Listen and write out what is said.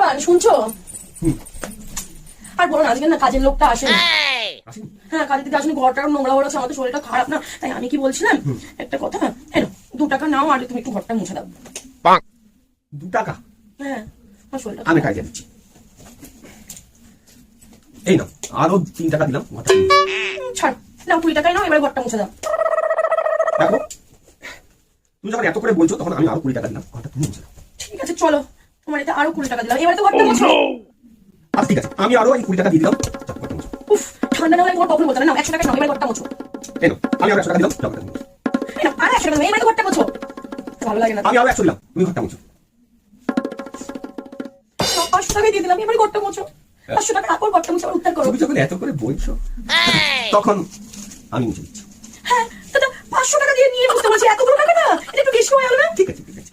জান শুনছো? আর বলো না, আজকে না কাজের লোকটা আসে। হ্যাঁ, কাজের দিকে আসেনি, ঘরটা নোংরা হয়ে আছে, আমার তো শরীরটা খারাপ না, তাই আমি কি বলছিলাম একটা কথা, এই নাও 2 টাকা নাও, আর তুমি একটু ঘরটা মুছে দাও। 2 টাকা? হ্যাঁ, আমার শরীরটা আমি কাজে দিচ্ছি। এই নাও, আরো 3 টাকা দিলাম, ঘরটা মুছে দাও। ছাড়, নাও 20 টাকাই নাও, এবার ঘরটা মুছে দাও। দেখো, তুমি যখন এত করে বলছো তখন আমি আরো 20 টাকা দিলাম, ঘরটা তুমি মুছে দাও। ঠিক আছে চলো, তোমার এতে আরো 20 টাকা দিলাম, এবার তো ঘরটা মুছো। আচ্ছা ঠিক আছে, আমি আরো 20 টাকা দিয়ে দিলাম, যাও, ঘরটা মুছো। উফ, ঠান্ডা না হলে তোমার কখনো বলতে না, নাও 100 টাকা নাও, এবার ঘরটা মুছো। এই নাও, আমি আরো 100 টাকা দিলাম, যাও, ঘরটা মুছো। এই নাও আর 100 টাকা দাও, এবার তো ঘরটা মুছো। ভালো লাগে না। আমি আরো 100 দিলাম, তুমি ঘরটা মুছো। 500 টাকাই দিয়ে দিলাম, এবার ঘরটা মুছো। 500 টাকা রাখো, ঘরটা মুছো, উদ্ধার করো। তুমি যখন এত করে বলছো তখন আমি মুছে দিচ্ছি। হ্যাঁ, দাদা 500 টাকা দিয়ে নিয়ে বুঝতে পারছি, এতগুলো টাকা না, এটা একটু বেশি হয়ে গেল না? ঠিক আছে ঠিক আছে।